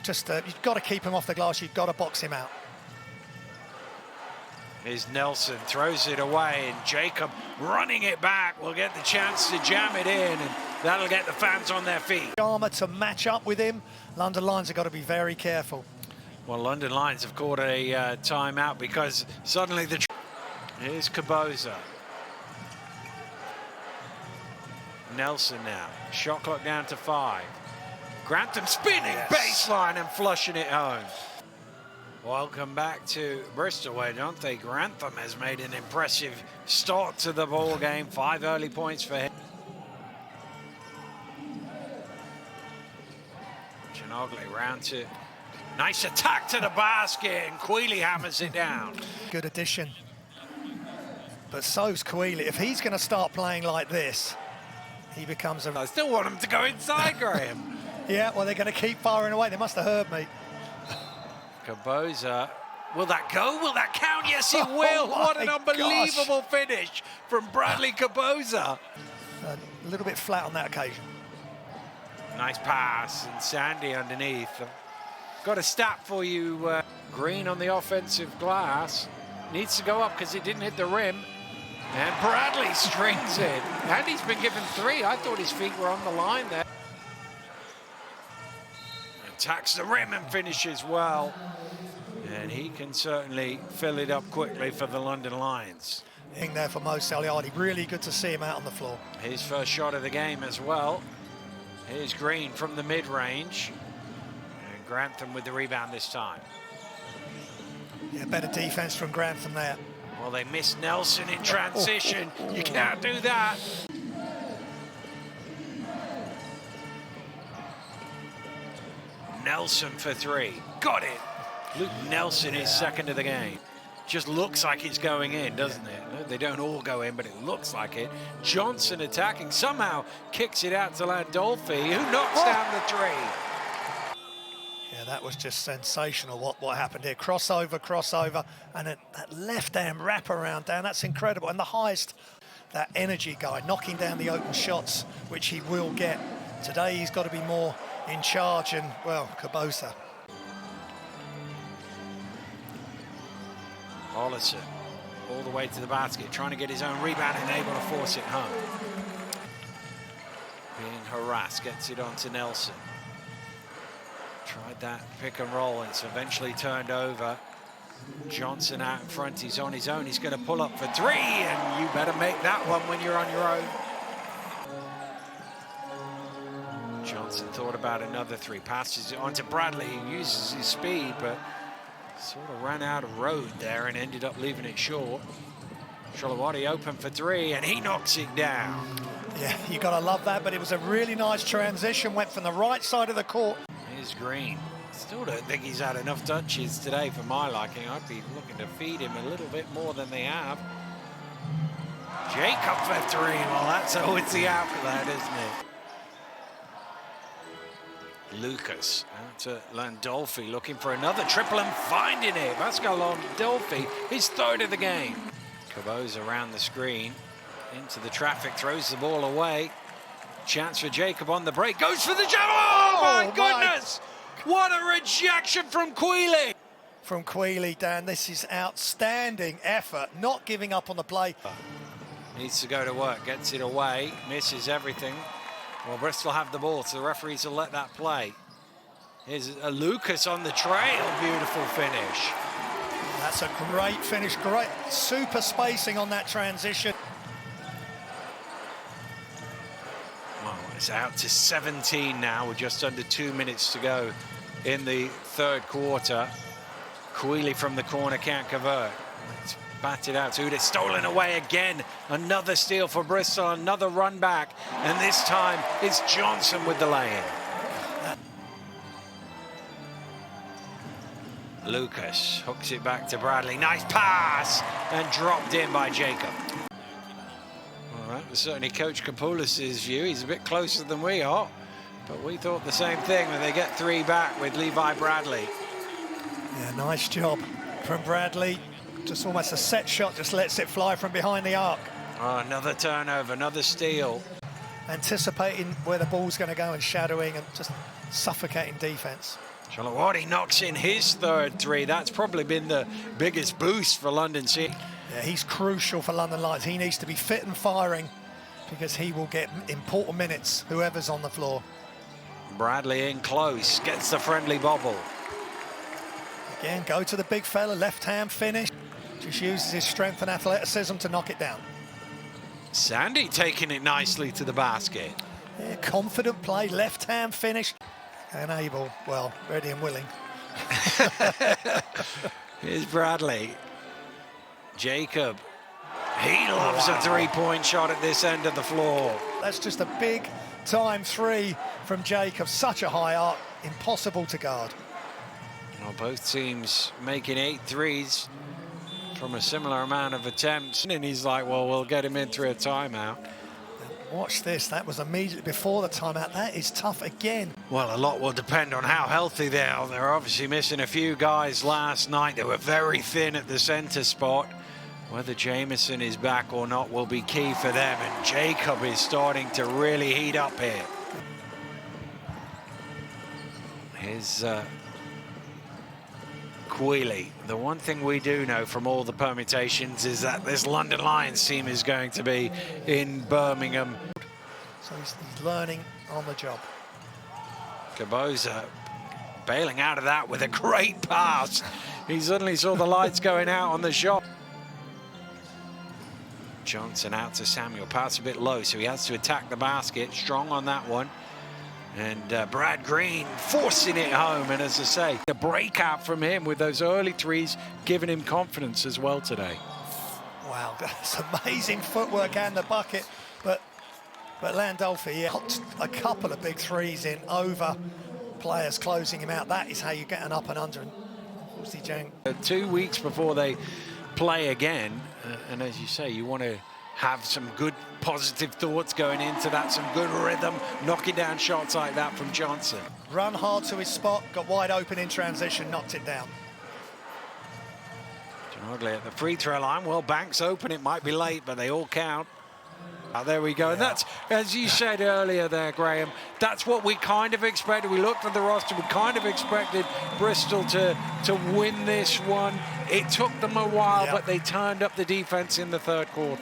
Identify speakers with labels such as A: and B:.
A: you've got to keep him off the glass. You've got to box him out.
B: Here's Nelson, throws it away, and Jacob running it back will get the chance to jam it in, and that'll get the fans on their feet.
A: Armour to match up with him. London Lions have got to be very careful.
B: Well, London Lions have caught a timeout because suddenly the... Here's Caboza. Nelson now. Shot clock down to 5. Grantham spinning baseline and flushing it home. Welcome back to Bristol, where Dante Grantham has made an impressive start to the ball game. 5 early points for him. Ginogly round to... Nice attack to the basket, and Quealy hammers it down.
A: Good addition. But so's Quealy. If he's going to start playing like this, he becomes a...
B: I still want him to go inside, Graham.
A: Yeah, well, they're going to keep firing away. They must have heard me.
B: Caboza, will that go? Will that count? Yes, it will. What an unbelievable finish from Bradley Caboza.
A: A little bit flat on that occasion.
B: Nice pass, and Sandy underneath. Got a stat for you. Green on the offensive glass. Needs to go up because it didn't hit the rim. And Bradley strings it. And he's been given 3. I thought his feet were on the line there. Attacks the rim and finishes well. And he can certainly fill it up quickly for the London Lions.
A: In there for Mo Saliardi. Really good to see him out on the floor.
B: His first shot of the game as well. Here's Green from the mid-range. And Grantham with the rebound this time.
A: Yeah, better defense from Grantham there.
B: Well, they missed Nelson in transition. You can't do that. Nelson for 3. Got it. Luke Nelson is second of the game. Just looks like it's going in, doesn't it? They don't all go in, but it looks like it. Johnson attacking, somehow kicks it out to Landolfi, who knocks down the 3.
A: Yeah, that was just sensational what happened here. Crossover, and that left-hand wraparound down. That's incredible. And the highest, that energy guy, knocking down the open shots, which he will get. Today he's got to be more in charge, and, well, Caboza.
B: Ollison all the way to the basket, trying to get his own rebound and able to force it home. Being harassed, gets it on to Nelson. Tried that pick and roll, and it's eventually turned over. Johnson out in front, he's on his own, he's going to pull up for 3, and you better make that one when you're on your own. Johnson thought about another 3, passes it on to Bradley, he uses his speed, but sort of ran out of road there and ended up leaving it short. Sholawati open for 3, and he knocks it down.
A: Yeah, you got to love that, but it was a really nice transition, went from the right side of the court.
B: Here's Green. Still don't think he's had enough touches today for my liking. I'd be looking to feed him a little bit more than they have. Jacob for 3. Well, that's always the outlet, isn't it? Lucas out to Landolfi, looking for another triple and finding it. Pascal Landolfi, his 3rd of the game. Caboza around the screen, into the traffic, throws the ball away. Chance for Jacob on the break, goes for the jam. Oh my goodness! What a rejection from Quealy!
A: From Quealy, Dan, this is outstanding effort, not giving up on the play.
B: Needs to go to work, gets it away, misses everything. Well, Bristol have the ball, so the referees will let that play. Here's a Lucas on the trail, beautiful finish.
A: That's a great finish, great super spacing on that transition.
B: Well, it's out to 17 now, with just under 2 minutes to go in the 3rd quarter. Quealy from the corner can't convert. It's batted out to it. It's stolen away again. Another steal for Bristol, another run back, and this time it's Johnson with the lay-in. Lucas hooks it back to Bradley. Nice pass, and dropped in by Jacob. Well, that was certainly Coach Kapoulis' view. He's a bit closer than we are, but we thought the same thing when they get 3 back with Levi Bradley.
A: Yeah, nice job from Bradley. Just almost a set shot, just lets it fly from behind the arc.
B: Oh, another turnover, another steal.
A: Anticipating where the ball's going to go and shadowing and just suffocating defense.
B: Shalawati knocks in his third three. That's probably been the biggest boost for London City.
A: Yeah, he's crucial for London Lights. He needs to be fit and firing because he will get important minutes, whoever's on the floor.
B: Bradley in close, gets the friendly bobble.
A: Again, go to the big fella, left hand finish. Just uses his strength and athleticism to knock it down.
B: Sandy taking it nicely to the basket.
A: Yeah, confident play, left hand finish. And able, well, ready and willing.
B: Here's Bradley. Jacob, he loves a three-point shot at this end of the floor.
A: That's just a big time three from Jacob. Such a high arc, impossible to guard.
B: Well, both teams making 8 threes from a similar amount of attempts. And he's like, well, we'll get him in through a timeout.
A: Watch this, that was immediately before the timeout. That is tough again.
B: Well, a lot will depend on how healthy they are. They're obviously missing a few guys last night. They were very thin at the center spot. Whether Jameson is back or not will be key for them. And Jacob is starting to really heat up here. Here's Quealy. The one thing we do know from all the permutations is that this London Lions team is going to be in Birmingham.
A: So he's learning on the job.
B: Caboza bailing out of that with a great pass. He suddenly saw the lights going out on the shot. Johnson out to Samuel, pass a bit low, so he has to attack the basket. Strong on that one. And Brad Green forcing it home. And as I say, the breakout from him with those early threes, giving him confidence as well today.
A: Wow, that's amazing footwork and the bucket. But Landolfi, yeah, a couple of big threes in over players closing him out. That is how you get an up and under. And obviously, Jang.
B: 2 weeks before they play again, and as you say, you want to have some good positive thoughts going into that, some good rhythm, knocking down shots like that from Johnson.
A: Run hard to his spot, got wide open in transition, knocked it down.
B: Ginogli at the free throw line. Well, Banks open, it might be late, but they all count. There we go. Yeah. And that's, as you said earlier there, Graham, that's what we kind of expected. We looked at the roster, we kind of expected Bristol to win this one. It took them a while, but they turned up the defense in the third quarter.